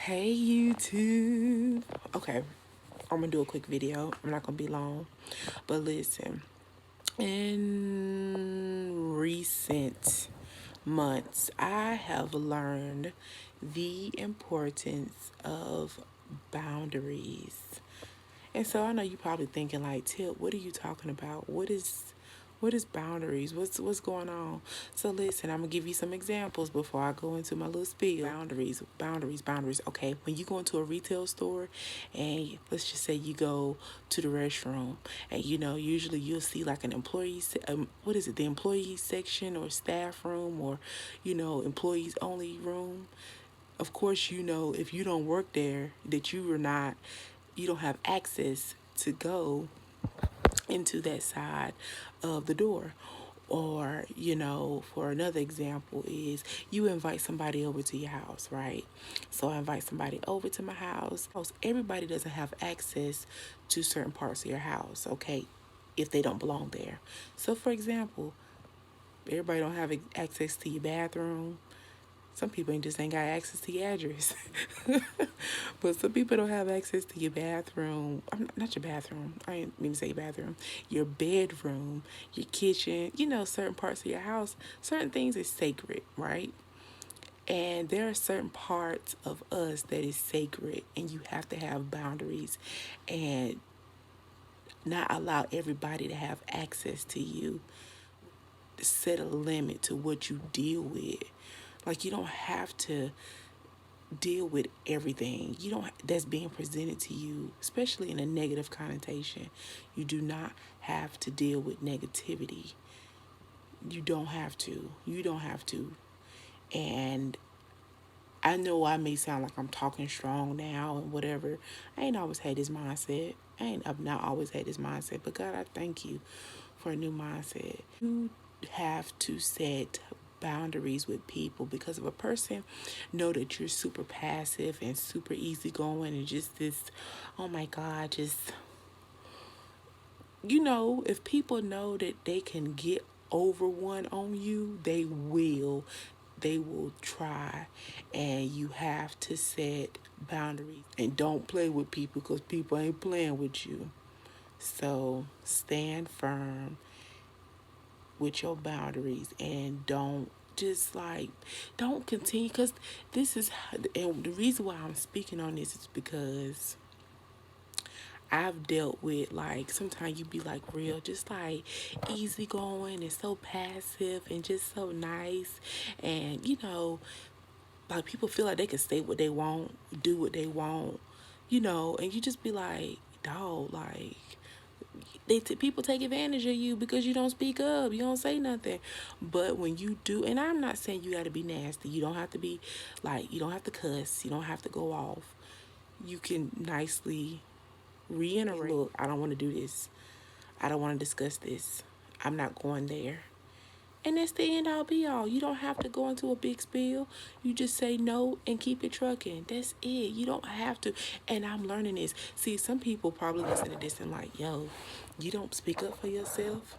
Hey YouTube. Okay, I'm gonna do a quick video. I'm not gonna be long, but listen. In recent months, I have learned the importance of boundaries. And so I know you probably thinking like, Tip, what are you talking about? What is boundaries? What's going on? So listen, I'm gonna give you some examples before I go into my little spiel. Boundaries. Okay, when you go into a retail store, and let's just say you go to the restroom, and usually you'll see like an what is it, the employee section or staff room or employees only room. Of course, if you don't work there, that you don't have access to go into that side of the door. Or, for another example is you invite somebody over to your house, right? So I invite somebody over to my house. Everybody doesn't have access to certain parts of your house, okay? If they don't belong there. So for example, everybody don't have access to your bathroom. Some people ain't got access to your address. But some people don't have access to your bathroom. Not your bathroom. I didn't mean to say your bathroom. Your bedroom, your kitchen, certain parts of your house. Certain things is sacred, right? And there are certain parts of us that is sacred, and you have to have boundaries and not allow everybody to have access to you. Set a limit to what you deal with. Like, you don't have to deal with everything that's being presented to you, especially in a negative connotation. You do not have to deal with negativity. You don't have to. And I know I may sound like I'm talking strong now and whatever. I've not always had this mindset, but God, I thank you for a new mindset. You have to set boundaries with people, because if a person know that you're super passive and super easygoing and just this, oh my God, just, if people know that they can get over one on you, they will try. And you have to set boundaries and don't play with people, because people ain't playing with you. So stand firm with your boundaries and don't continue, because and the reason why I'm speaking on this is because I've dealt with, like, sometimes you be like real, just like easygoing and so passive and just so nice. And, like, people feel like they can say what they want, do what they want, and you just be like, dog, like, people take advantage of you because you don't speak up, you don't say nothing. But when you do, and I'm not saying you got to be nasty, you don't have to be like, you don't have to cuss, you don't have to go off. You can nicely reiterate, look, I don't want to do this, I don't want to discuss this, I'm not going there. And that's the end all be all. You don't have to go into a big spiel. You just say no and keep it trucking. That's it. You don't have to. And I'm learning this. See, some people probably listen to this and like, yo, you don't speak up for yourself.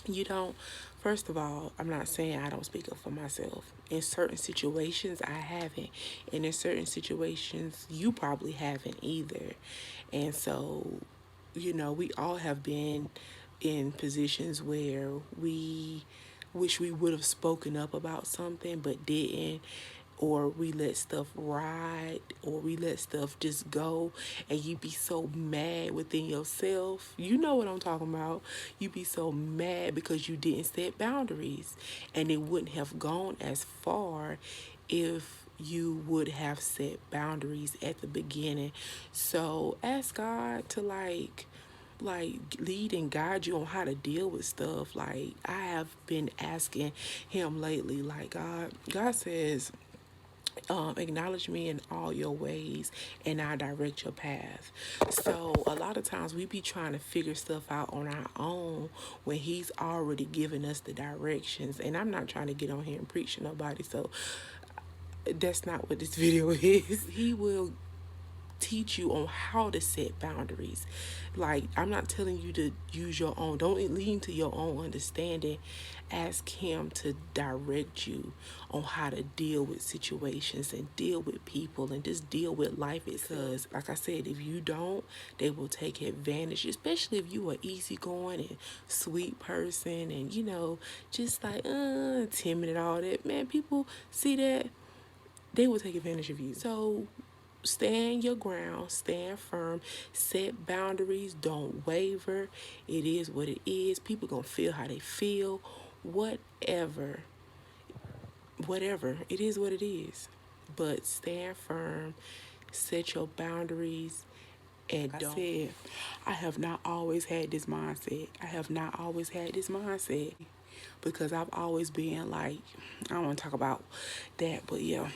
You don't. First of all, I'm not saying I don't speak up for myself. In certain situations, I haven't. And in certain situations, you probably haven't either. And so, we all have been in positions where we wish we would have spoken up about something but didn't, or we let stuff ride, or we let stuff just go, and you be so mad within yourself. You know what I'm talking about. You be so mad because you didn't set boundaries, and it wouldn't have gone as far if you would have set boundaries at the beginning. So ask God to lead and guide you on how to deal with stuff. Like, I have been asking him lately, like, God says, acknowledge me in all your ways and I'll direct your path. So a lot of times we be trying to figure stuff out on our own when he's already given us the directions. And I'm not trying to get on here and preach to nobody, so that's not what this video is. He will teach you on how to set boundaries. Like, I'm not telling you to use your own. Don't lean to your own understanding. Ask him to direct you on how to deal with situations and deal with people and just deal with life. Because, like I said, if you don't, they will take advantage, especially if you are easygoing and sweet person and, you know, just like, timid and all that. Man, people see that, they will take advantage of you. So stand your ground, stand firm, set boundaries, don't waver. It is what it is. People gonna feel how they feel. Whatever. It is what it is. But stand firm, set your boundaries, and don't. I have not always had this mindset. Because I've always been like, I don't want to talk about that, but yeah.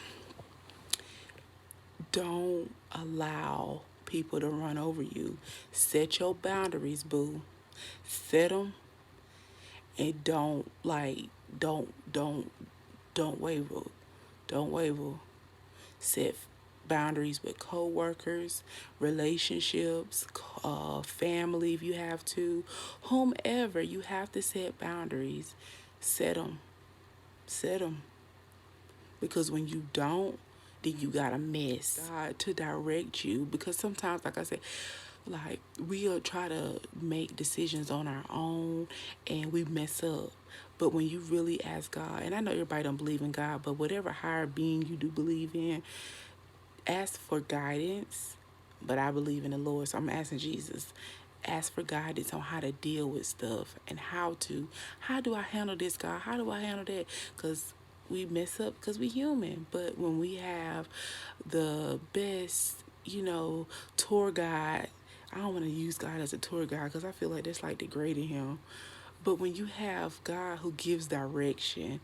Don't allow people to run over you. Set your boundaries, boo. Set them, and don't waver. Don't waver. Set boundaries with co-workers, relationships, family if you have to. Whomever, you have to set boundaries. Set them. Set them. Because when you don't, then you got a mess. God to direct you. Because sometimes, like I said, like, we'll try to make decisions on our own and we mess up. But when you really ask God, and I know everybody don't believe in God, but whatever higher being you do believe in, ask for guidance. But I believe in the Lord, so I'm asking Jesus. Ask for guidance on how to deal with stuff and how do I handle this, God? How do I handle that? Because we mess up because we human. But when we have the best, you know, tour guide, I don't want to use God as a tour guide because I feel like that's like degrading him. But when you have God who gives direction,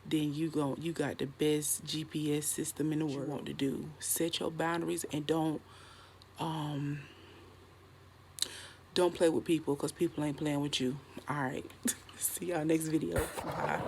then you got the best GPS system in the world. You want to do. Set your boundaries and don't play with people because people ain't playing with you. All right. See y'all next video. Bye.